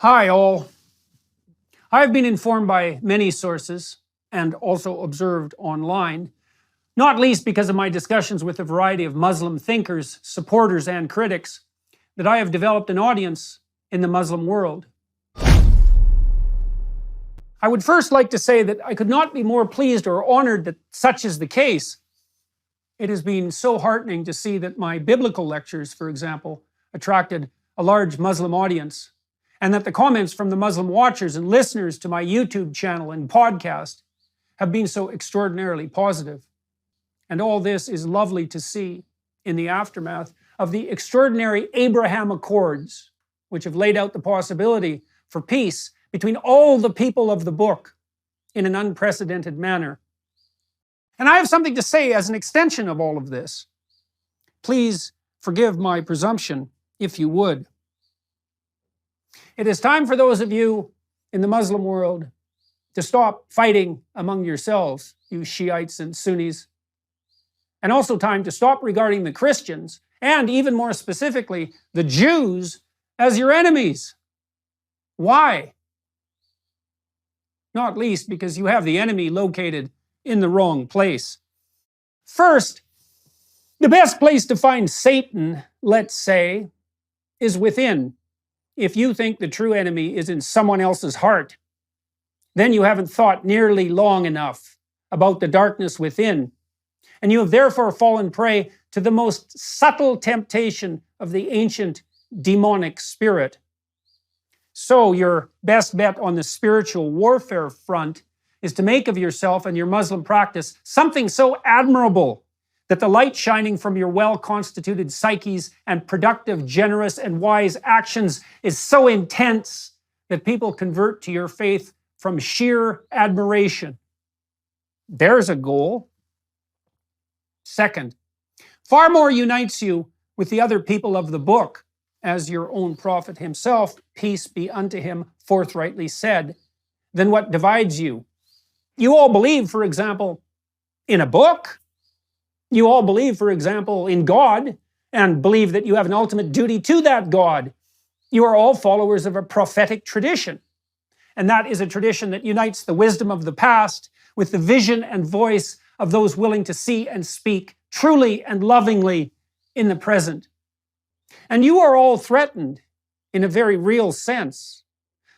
Hi all. I have been informed by many sources and also observed online, not least because of my discussions with a variety of Muslim thinkers, supporters, and critics, that I have developed an audience in the Muslim world. I would first like to say that I could not be more pleased or honored that such is the case. It has been so heartening to see that my biblical lectures, for example, attracted a large Muslim audience, and that the comments from the Muslim watchers and listeners to my YouTube channel and podcast have been so extraordinarily positive. And all this is lovely to see in the aftermath of the extraordinary Abraham Accords, which have laid out the possibility for peace between all the people of the book in an unprecedented manner. And I have something to say as an extension of all of this. Please forgive my presumption, if you would. It is time for those of you in the Muslim world to stop fighting among yourselves, you Shiites and Sunnis, and also time to stop regarding the Christians, and even more specifically, the Jews, as your enemies. Why? Not least because you have the enemy located in the wrong place. First, the best place to find Satan, let's say, is within. If you think the true enemy is in someone else's heart, then you haven't thought nearly long enough about the darkness within, and you have therefore fallen prey to the most subtle temptation of the ancient demonic spirit. So your best bet on the spiritual warfare front is to make of yourself and your Muslim practice something so admirable that the light shining from your well-constituted psyches and productive, generous, and wise actions is so intense that people convert to your faith from sheer admiration. There's a goal. Second, far more unites you with the other people of the book, as your own prophet himself, peace be unto him, forthrightly said, than what divides you. You all believe, for example, in a book. You all believe, for example, in God, and believe that you have an ultimate duty to that God. You are all followers of a prophetic tradition, and that is a tradition that unites the wisdom of the past with the vision and voice of those willing to see and speak truly and lovingly in the present. And you are all threatened, in a very real sense,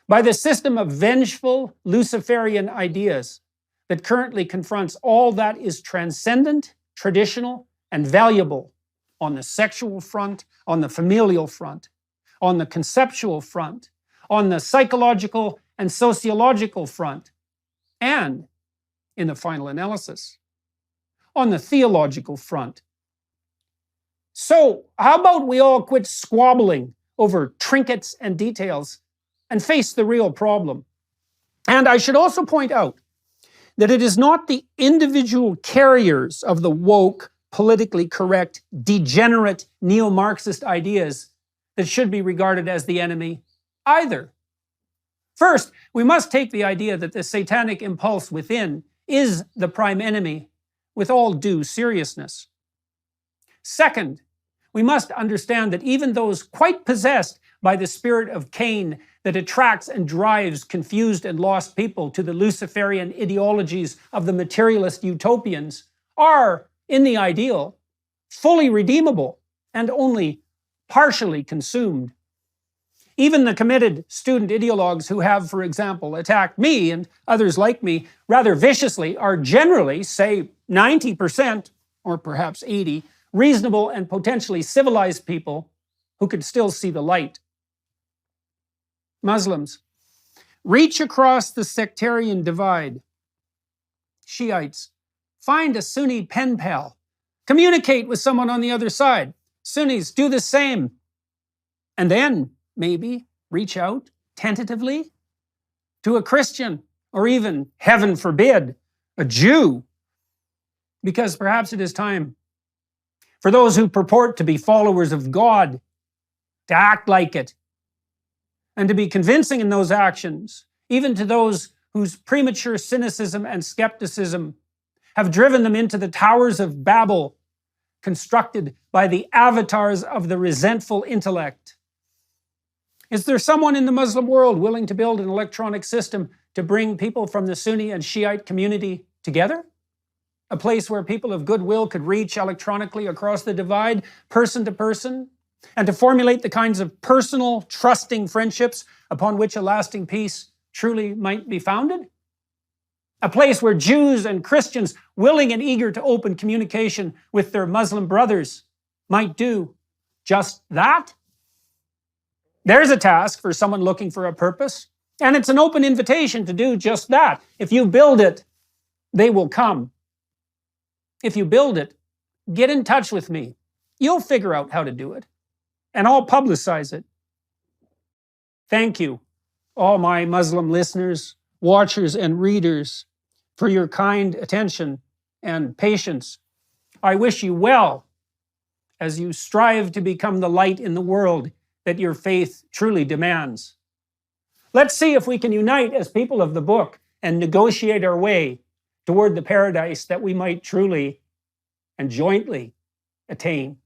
by the system of vengeful Luciferian ideas that currently confronts all that is transcendent, traditional, and valuable on the sexual front, on the familial front, on the conceptual front, on the psychological and sociological front, and, in the final analysis, on the theological front. So, how about we all quit squabbling over trinkets and details and face the real problem? And I should also point out that it is not the individual carriers of the woke, politically correct, degenerate neo-Marxist ideas that should be regarded as the enemy either. First, we must take the idea that the satanic impulse within is the prime enemy with all due seriousness. Second, we must understand that even those quite possessed by the spirit of Cain that attracts and drives confused and lost people to the Luciferian ideologies of the materialist utopians are, in the ideal, fully redeemable and only partially consumed. Even the committed student ideologues who have, for example, attacked me and others like me rather viciously are generally, say, 90%, or perhaps 80%, reasonable and potentially civilized people who could still see the light. Muslims, reach across the sectarian divide. Shiites, find a Sunni pen pal. Communicate with someone on the other side. Sunnis, do the same. And then, maybe, reach out, tentatively, to a Christian, or even, heaven forbid, a Jew. Because perhaps it is time for those who purport to be followers of God to act like it, and to be convincing in those actions, even to those whose premature cynicism and skepticism have driven them into the towers of Babel, constructed by the avatars of the resentful intellect. Is there someone in the Muslim world willing to build an electronic system to bring people from the Sunni and Shiite community together? A place where people of goodwill could reach electronically across the divide, person to person, and to formulate the kinds of personal, trusting friendships upon which a lasting peace truly might be founded? A place where Jews and Christians, willing and eager to open communication with their Muslim brothers, might do just that? There's a task for someone looking for a purpose, and it's an open invitation to do just that. If you build it, they will come. If you build it, get in touch with me. You'll figure out how to do it, and I'll publicize it. Thank you, all my Muslim listeners, watchers, and readers, for your kind attention and patience. I wish you well as you strive to become the light in the world that your faith truly demands. Let's see if we can unite as people of the book and negotiate our way toward the paradise that we might truly and jointly attain.